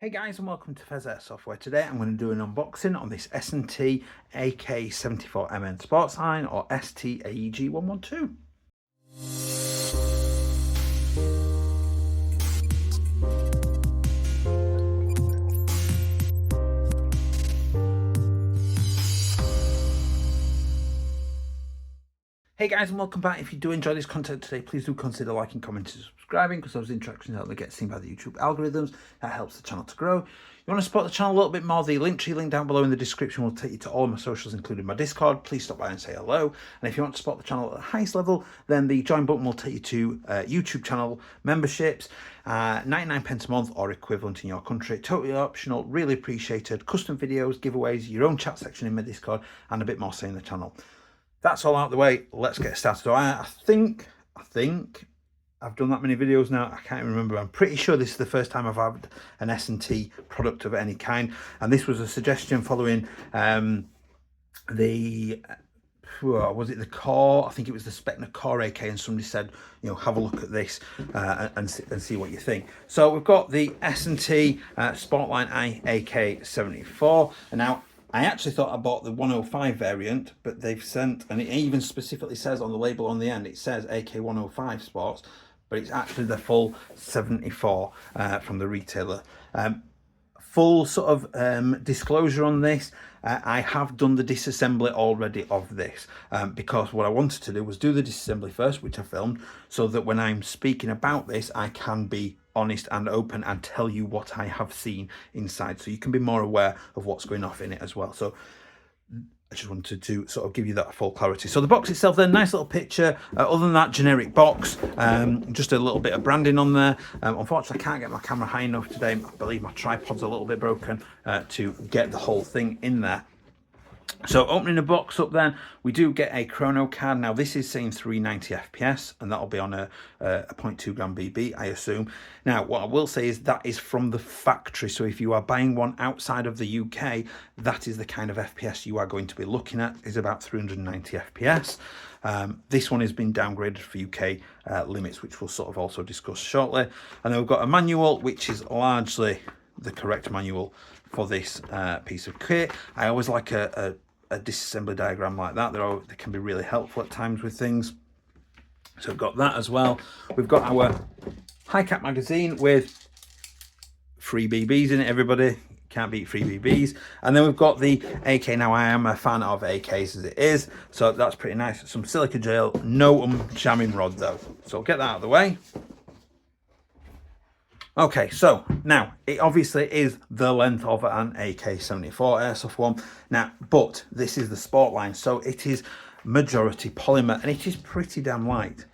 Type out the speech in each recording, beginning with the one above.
Hey guys, and welcome to Pheas Software. Today I'm going to do an unboxing on this S&T AK74MN sportline, or STAEG112. Hey guys, and welcome back. If you do enjoy this content today, please do consider liking, commenting, and subscribing, because those interactions help me get seen by the YouTube algorithms. That helps the channel to grow. You want to support the channel a little bit more, the link down below in the description will take you to all of my socials, including my Discord. Please stop by and say hello. And if you want to support the channel at the highest level, then the join button will take you to YouTube channel memberships, 99p a month or equivalent in your country. Totally optional, really appreciated. Custom videos, giveaways, your own chat section in my Discord, and a bit more say in the channel. That's all out of the way. Let's get started. So I think I've done that many videos now. I can't remember. I'm pretty sure this is the first time I've had an S&T product of any kind. And this was a suggestion following was it the core? I think it was the Specna core AK, and somebody said, you know, have a look at this and see what you think. So we've got the S&T Sportline AK74, and now I actually thought I bought the 105 variant, but they've sent, and it even specifically says on the label on the end, it says AK105 Sports, but it's actually the full 74 from the retailer. Full sort of disclosure on this, I have done the disassembly already of this, because what I wanted to do was do the disassembly first, which I filmed, so that when I'm speaking about this, I can be honest and open and tell you what I have seen inside, so you can be more aware of what's going off in it as well. So I just wanted to sort of give you that full clarity. So the box itself then, nice little picture. Other than that, generic box, just a little bit of branding on there. Unfortunately, I can't get my camera high enough today. I believe my tripod's a little bit broken to get the whole thing in there. So opening the box up then, we do get a chrono card. Now this is saying 390 FPS, and that'll be on a 0.2 gram BB, I assume. Now what I will say is that is from the factory, so if you are buying one outside of the UK, that is the kind of FPS you are going to be looking at, is about 390 FPS. This one has been downgraded for UK limits, which we'll sort of also discuss shortly. And then we've got a manual, which is largely the correct manual for this piece of kit. I always like a disassembly diagram like that. They can be really helpful at times with things. So we've got that as well. We've got our high cap magazine with free BBs in it, everybody. Can't beat free BBs. And then we've got the AK. Now I am a fan of AKs as it is, so that's pretty nice. Some silica gel, no jamming rod though. So I'll get that out of the way. Okay, so now it obviously is the length of an AK-74 airsoft one. Now, but this is the Sportline, so it is majority polymer, and it is pretty damn light.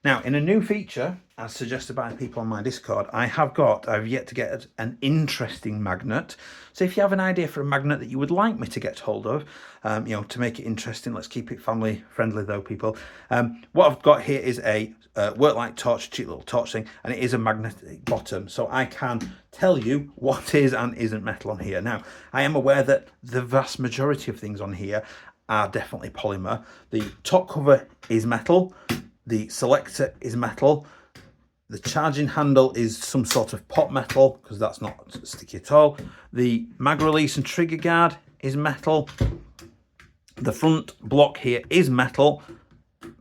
Now, in a new feature, as suggested by people on my Discord, I've yet to get an interesting magnet. So if you have an idea for a magnet that you would like me to get hold of, you know, to make it interesting, let's keep it family friendly though, people. What I've got here is a work light torch, cheap little torch thing, and it is a magnetic bottom, so I can tell you what is and isn't metal on here. Now, I am aware that the vast majority of things on here are definitely polymer. The top cover is metal. The selector is metal. The charging handle is some sort of pot metal, because that's not sticky at all. The mag release and trigger guard is metal. The front block here is metal,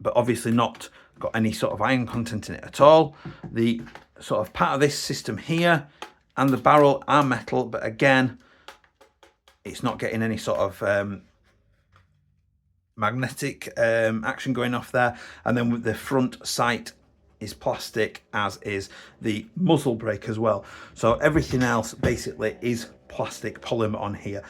but obviously not got any sort of iron content in it at all. The sort of part of this system here and the barrel are metal, but again, it's not getting any sort of magnetic action going off there. And then with the front sight is plastic, as is the muzzle brake as well. So everything else basically is plastic polymer on here.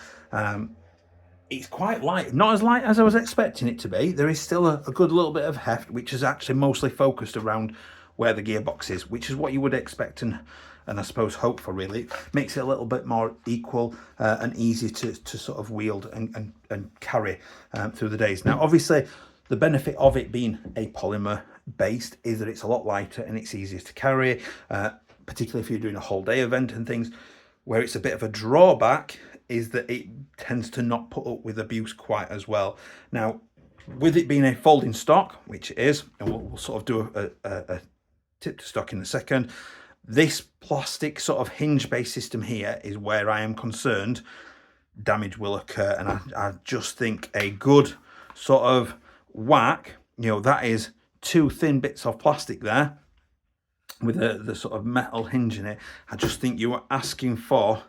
It's quite light, not as light as I was expecting it to be. There is still a good little bit of heft, which is actually mostly focused around where the gearbox is, which is what you would expect and I suppose hope for, really. It makes it a little bit more equal and easier to sort of wield and carry through the days. Now, obviously, the benefit of it being a polymer based is that it's a lot lighter and it's easier to carry, particularly if you're doing a whole day event and things. Where it's a bit of a drawback is that it tends to not put up with abuse quite as well. Now, with it being a folding stock, which it is, and we'll sort of do a tip to stock in a second, This plastic sort of hinge based system here is where I am concerned damage will occur, and I just think a good sort of whack, you know, that is 2 thin bits of plastic there with the sort of metal hinge in it. I just think you are asking for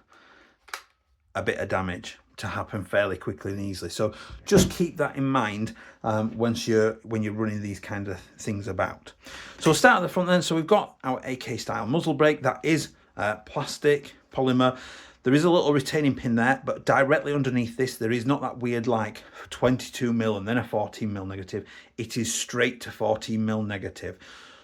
a bit of damage to happen fairly quickly and easily. So just keep that in mind when you're running these kind of things about. So we'll start at the front then. So we've got our AK style muzzle brake. That is plastic polymer. There is a little retaining pin there, but directly underneath this there is not that weird like 22mm and then a 14mm negative. It is straight to 14mm negative.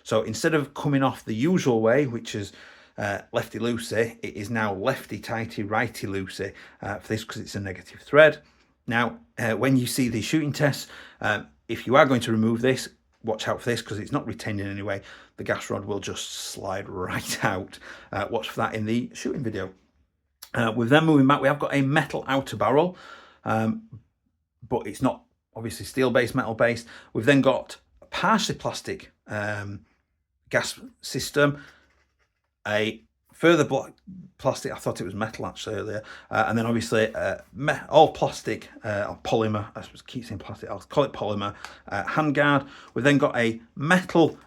So instead of coming off the usual way, which is lefty loosey, it is now lefty tighty, righty loosey for this, because it's a negative thread. Now, when you see the shooting tests, if you are going to remove this, watch out for this, because it's not retained in any way. The gas rod will just slide right out. Watch for that in the shooting video. With them moving back, we have got a metal outer barrel, but it's not obviously steel-based, metal-based. We've then got a partially plastic gas system, a further block plastic, I thought it was metal actually earlier, and then obviously all plastic or polymer, I keep saying plastic, I'll call it polymer handguard. We've then got a metal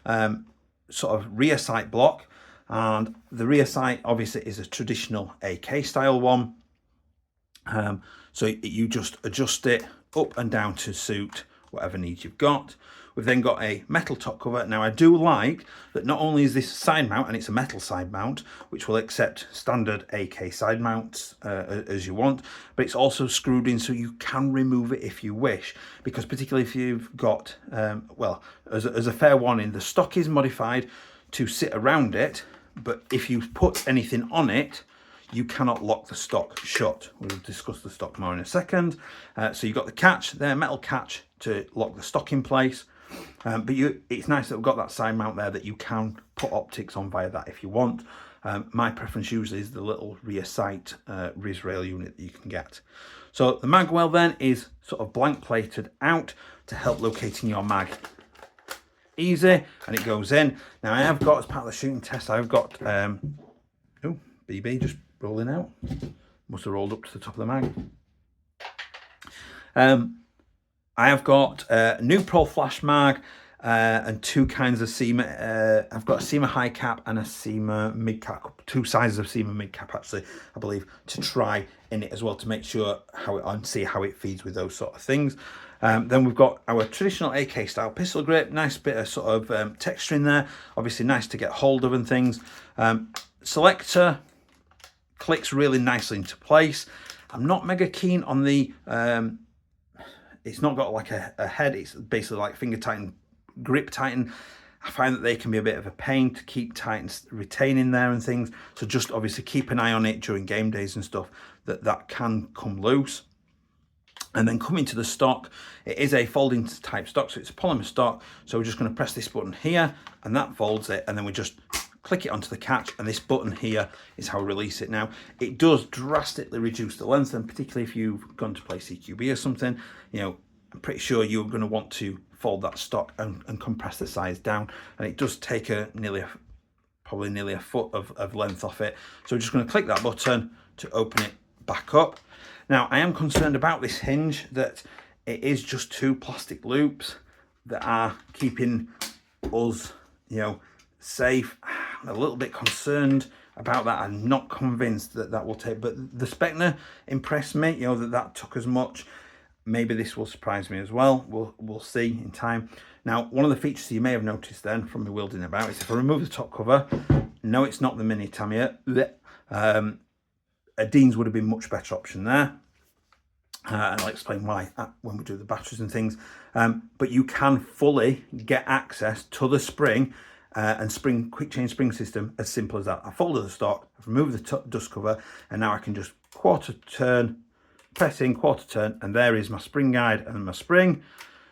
sort of rear sight block, and the rear sight obviously is a traditional AK style one, so you just adjust it up and down to suit whatever needs you've got. We've then got a metal top cover. Now I do like that not only is this side mount, and it's a metal side mount, which will accept standard AK side mounts as you want, but it's also screwed in so you can remove it if you wish, because particularly if you've got, well, as a fair warning, the stock is modified to sit around it, but if you put anything on it, you cannot lock the stock shut. We'll discuss the stock more in a second. So you've got the catch there, metal catch to lock the stock in place. But it's nice that we've got that side mount there that you can put optics on via that if you want. My preference usually is the little rear sight RIS rail unit that you can get. So the mag well then is sort of blank plated out to help locating your mag easy, and it goes in. Now I have got, as part of the shooting test, I've got oh, BB just rolling out, must have rolled up to the top of the mag. I have got a neutral flash mag and 2 kinds of SEMA. I've got a SEMA high cap and a SEMA mid cap, 2 sizes of SEMA mid cap actually, I believe, to try in it as well, to make sure and see how it feeds with those sort of things. Then we've got our traditional AK style pistol grip, nice bit of sort of texture in there, obviously nice to get hold of and things. Selector clicks really nicely into place. I'm not mega keen on the it's not got like a head, it's basically like finger tighten, grip tighten. I find that they can be a bit of a pain to keep tight and retain in there and things, so just obviously keep an eye on it during game days and stuff, that can come loose. And then coming to the stock, it is a folding type stock, so it's a polymer stock. So we're just going to press this button here and that folds it, and then we just click it onto the catch, and this button here is how we release it. Now it does drastically reduce the length, and particularly if you've gone to play CQB or something, you know, I'm pretty sure you're going to want to fold that stock and compress the size down, and it does take probably nearly a foot of length off it. So we're just going to click that button to open it back up. Now I am concerned about this hinge, that it is just 2 plastic loops that are keeping us, you know, safe. I'm a little bit concerned about that. I'm not convinced that that will take, but the Specna impressed me, you know, that took as much. Maybe this will surprise me as well. We'll see in time. Now, one of the features you may have noticed then from me wielding about is if I remove the top cover, no, it's not the mini Tamiya. A Dean's would have been much better option there. And I'll explain why when we do the batteries and things. But you can fully get access to the spring and quick change spring system as simple as that. I folded the stock, I've removed the dust cover, and now I can just quarter turn, press in, quarter turn, and there is my spring guide and my spring.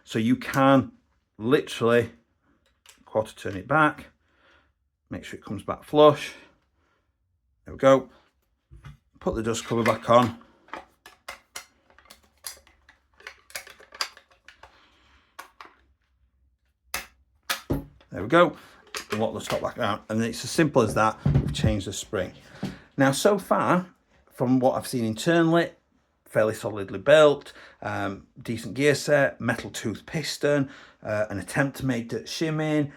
So you can literally quarter turn it back, make sure it comes back flush. There we go. Put the dust cover back on. There we go. lock the top back out, and it's as simple as that. We've changed the spring. Now, so far, from what I've seen internally, fairly solidly built, decent gear set, metal tooth piston, an attempt to make it shim in.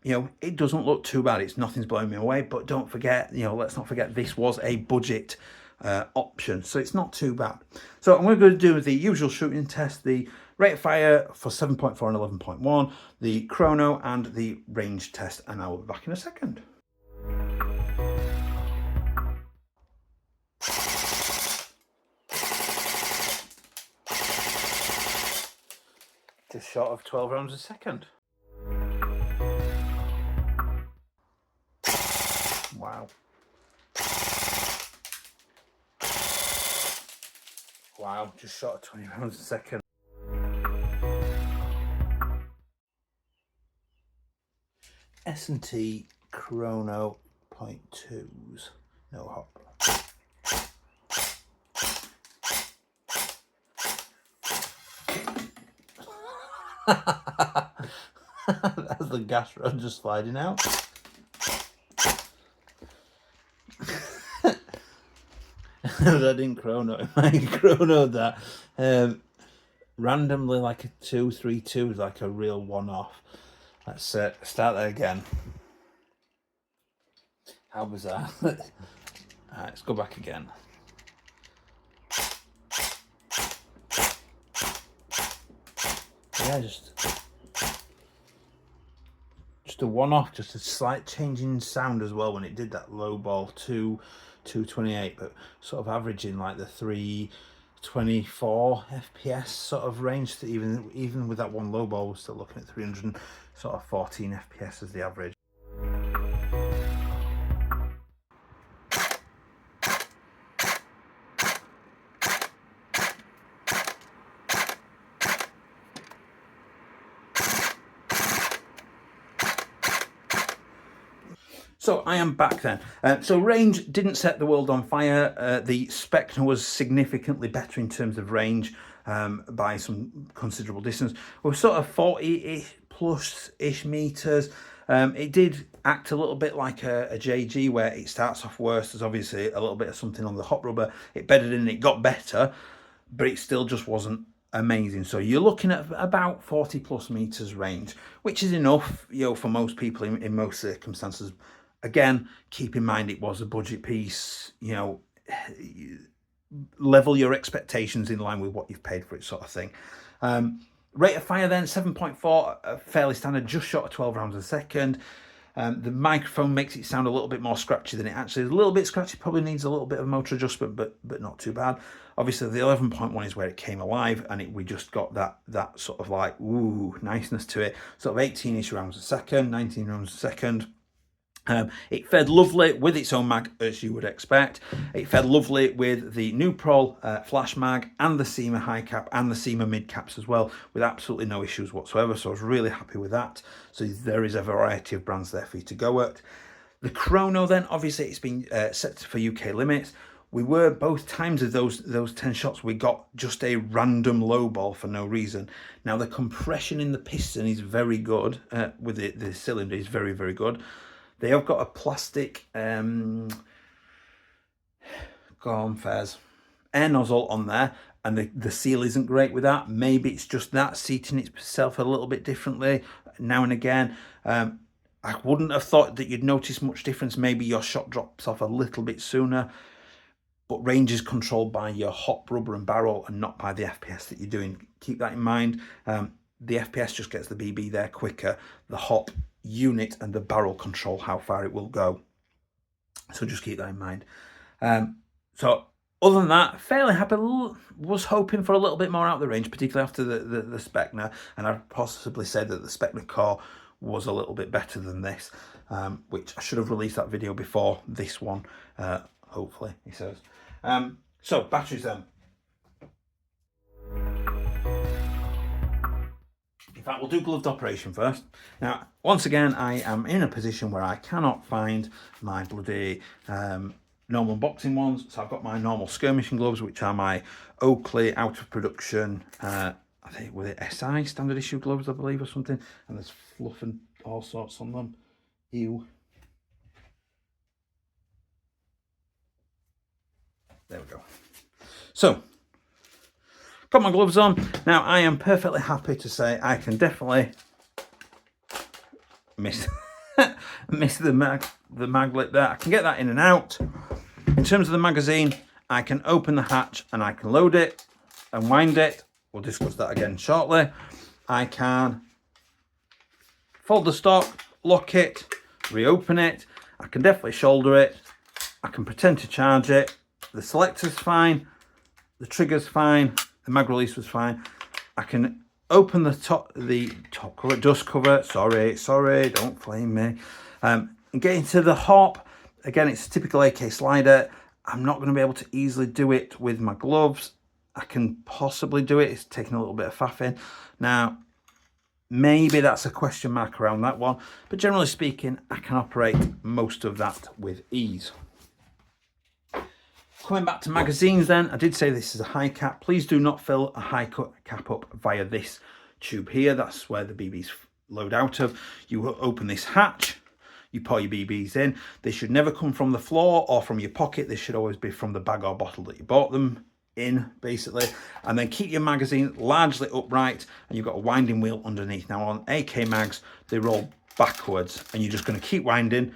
You know, it doesn't look too bad. Nothing's blowing me away, but don't forget, you know, let's not forget this was a budget option, so it's not too bad. So I'm going to do the usual shooting test, the rate of fire for 7.4 and 11.1, the chrono and the range test, and I will be back in a second. Just short of 12 rounds a second. Wow. Wow, just short of 20 rounds a second. S&T chrono .2s, no hop. That's the gas rod just sliding out. I didn't chrono. I chronoed that randomly, like a 2-3-2, like a real one-off. Let's start that again. How bizarre! Alright, let's go back again. Yeah, just a one-off, just a slight change in sound as well when it did that low ball 228, but sort of averaging like the 324 FPS sort of range. To even with that one low ball, we're still looking at 314 FPS as the average. So I am back then. So range didn't set the world on fire. The Specna was significantly better in terms of range by some considerable distance. We're sort of 40 plus-ish meters. It did act a little bit like a JG, where it starts off worse. There's obviously a little bit of something on the hot rubber. It bedded in, it got better, but it still just wasn't amazing. So you're looking at about 40 plus meters range, which is enough, you know, for most people in most circumstances. Again, keep in mind it was a budget piece, you know, level your expectations in line with what you've paid for it, sort of thing. Rate of fire then, 7.4, fairly standard, just short of 12 rounds a second. The microphone makes it sound a little bit more scratchy than it actually is. A little bit scratchy, probably needs a little bit of motor adjustment, but not too bad. Obviously, the 11.1 is where it came alive, and we just got that sort of like, ooh, niceness to it. Sort of 18-ish rounds a second, 19 rounds a second. It fed lovely with its own mag, as you would expect. It fed lovely with the new Prol flash mag and the SEMA high cap and the SEMA mid caps as well, with absolutely no issues whatsoever. So I was really happy with that. So there is a variety of brands there for you to go at. The chrono then, obviously it's been set for UK limits. We were, both times of those 10 shots, we got just a random low ball for no reason. Now the compression in the piston is very good, with the cylinder is very, very good. They have got a plastic, go on Pheas, air nozzle on there, and the seal isn't great with that. Maybe it's just that seating itself a little bit differently now and again. I wouldn't have thought that you'd notice much difference. Maybe your shot drops off a little bit sooner, but range is controlled by your hop, rubber and barrel, and not by the FPS that you're doing. Keep that in mind. The FPS just gets the BB there quicker. The hop unit and the barrel control how far it will go. So just keep that in mind. So other than that, fairly happy. Was hoping for a little bit more out of the range, particularly after the Specna, and I'd possibly said that the Specna core was a little bit better than this, which I should have released that video before this one, hopefully, he says. So batteries then. In fact, we'll do gloved operation first. Now, once again, I am in a position where I cannot find my bloody normal boxing ones. So I've got my normal skirmishing gloves, which are my Oakley out of production, I think with it SI standard issue gloves, I believe, or something. And there's fluff and all sorts on them. Ew. There we go. So, got my gloves on. Now, I am perfectly happy to say I can definitely miss the maglet there. I can get that in and out. In terms of the magazine, I can open the hatch and I can load it and wind it. We'll discuss that again shortly. I can fold the stock, lock it, reopen it. I can definitely shoulder it. I can pretend to charge it. The selector's fine. The trigger's fine. The mag release was fine. I can open the top cover, dust cover. Sorry, don't flame me. And get into the hop. Again, it's a typical AK slider. I'm not going to be able to easily do it with my gloves. I can possibly do it. It's taking a little bit of faffing. Now, maybe that's a question mark around that one. But generally speaking, I can operate most of that with ease. Coming back to magazines then, I did say this is a high cap. Please do not fill a high cap up via this tube here. That's where the BBs load out of. You open this hatch, you pour your BBs in. They should never come from the floor or from your pocket. They should always be from the bag or bottle that you bought them in, basically. And then keep your magazine largely upright, and you've got a winding wheel underneath. Now on AK mags, they roll backwards, and you're just going to keep winding,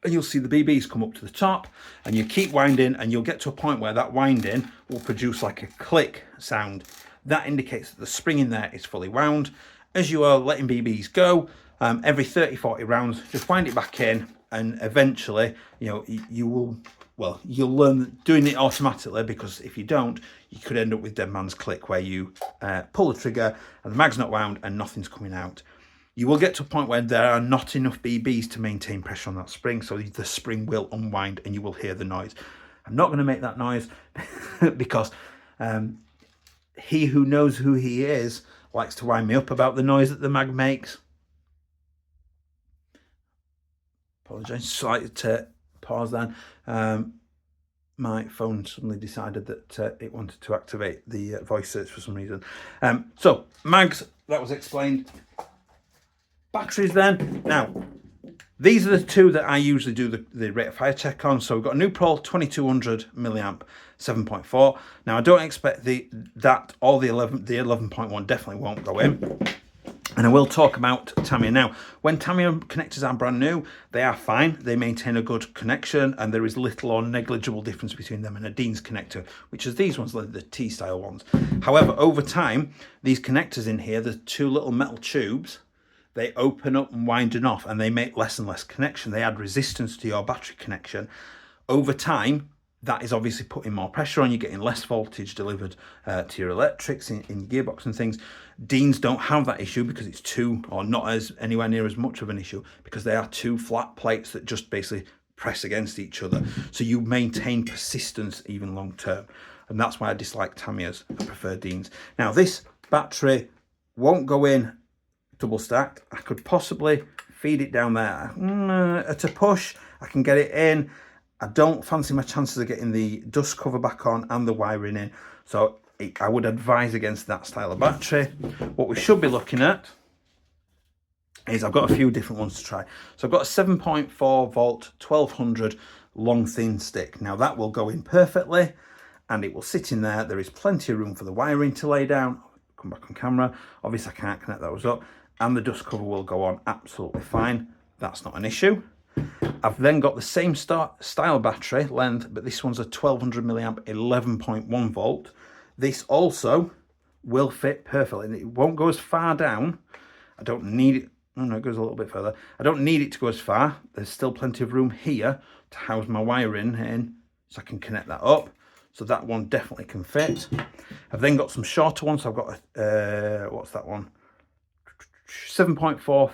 and you'll see the BBs come up to the top, and you keep winding, and you'll get to a point where that winding will produce like a click sound. That indicates that the spring in there is fully wound. As you are letting BBs go, every 30-40 rounds, just wind it back in, and eventually, you know, you'll learn doing it automatically, because if you don't, you could end up with dead man's click, where you pull the trigger and the mag's not wound and nothing's coming out. You will get to a point where there are not enough BBs to maintain pressure on that spring, so the spring will unwind and you will hear the noise. I'm not going to make that noise because he who knows who he is likes to wind me up about the noise that the mag makes. Apologise, slight pause then. My phone suddenly decided that it wanted to activate the voice search for some reason. So mags, that was explained. Batteries then. Now, these are the two that I usually do the rate of fire check on. So we've got a Nuprol 2200 milliamp 7.4. Now I don't expect that or the 11.1 definitely won't go in. And I will talk about Tamiya now. When Tamiya connectors are brand new, they are fine. They maintain a good connection, and there is little or negligible difference between them and a Dean's connector, which is these ones, like the T-style ones. However, over time, these connectors in here, the two little metal tubes, they open up and wind off, and they make less and less connection. They add resistance to your battery connection. Over time, that is obviously putting more pressure on. You're getting less voltage delivered to your electrics in gearbox and things. Deans don't have that issue because it's not anywhere near as much of an issue, because they are two flat plates that just basically press against each other. So you maintain persistence even long term. And that's why I dislike Tamiyas. I prefer Deans. Now this battery won't go in double stacked. I could possibly feed it down there. At a push, I can get it in. I don't fancy my chances of getting the dust cover back on and the wiring in. So I would advise against that style of battery. What we should be looking at is, I've got a few different ones to try. So I've got a 7.4 volt 1200 long thin stick. Now that will go in perfectly, and it will sit in there. There is plenty of room for the wiring to lay down. Come back on camera. Obviously I can't connect those up, and the dust cover will go on absolutely fine. That's not an issue. I've then got the same style battery length, but this one's a 1200 milliamp 11.1 volt. This also will fit perfectly. It won't go as far down. I don't need it. Oh no, it goes a little bit further. I don't need it to go as far. There's still plenty of room here to house my wiring in, so I can connect that up. So that one definitely can fit. I've then got some shorter ones. So I've got a, what's that one? 7.4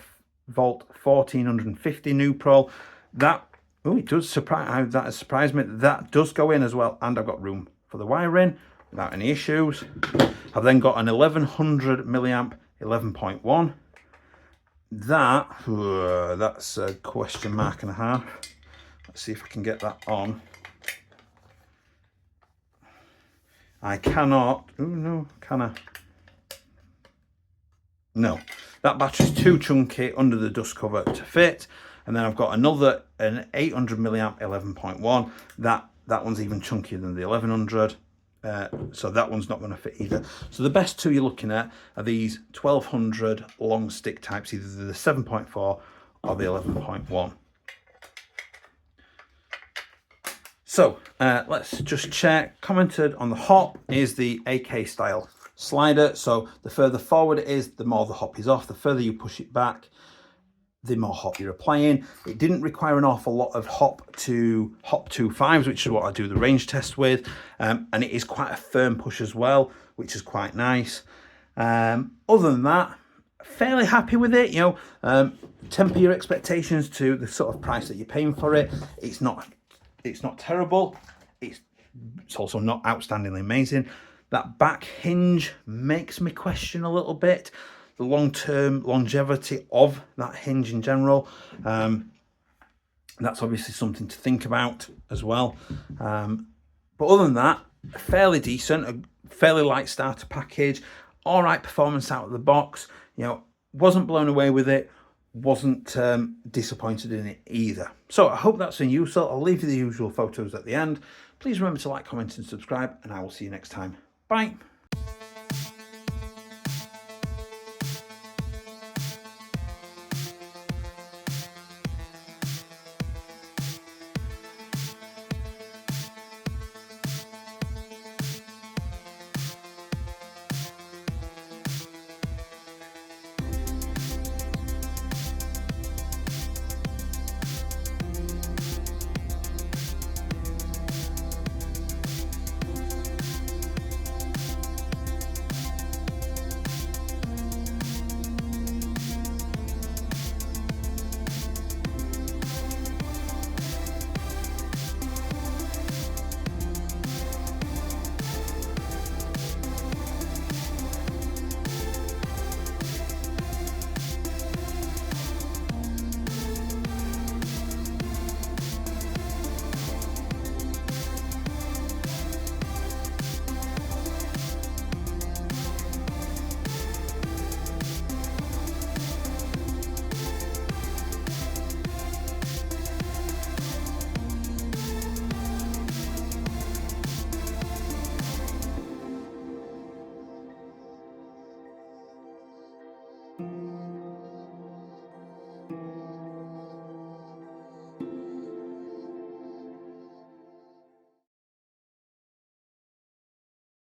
volt 1450 Nuprol. That, oh, it does surprise, that has surprised me. That does go in as well, and I've got room for the wiring without any issues. I've then got an 1100 milliamp 11.1. That's a question mark and a half. Let's see if I can get that on. I cannot. Oh no, can I? No, that battery's too chunky under the dust cover to fit. And then I've got another, an 800 milliamp 11.1. That one's even chunkier than the 1100. So that one's not going to fit either. So the best two you're looking at are these 1200 long stick types, either the 7.4 or the 11.1. So let's just check. Commented on the hop is the AK style slider. So the further forward it is, the more the hop is off. The further you push it back, the more hop you're applying. It didn't require an awful lot of hop to hop 2.5s, which is what I do the range test with. And it is quite a firm push as well, which is quite nice. Other than that, fairly happy with it. You know, temper your expectations to the sort of price that you're paying for it. It's not terrible. It's also not outstandingly amazing. That back hinge makes me question a little bit the long-term longevity of that hinge in general. That's obviously something to think about as well. But other than that, fairly decent, a fairly light starter package, all right performance out of the box. You know, wasn't blown away with it, wasn't disappointed in it either. So I hope that's been useful. I'll leave you the usual photos at the end. Please remember to like, comment and subscribe, and I will see you next time. Bye.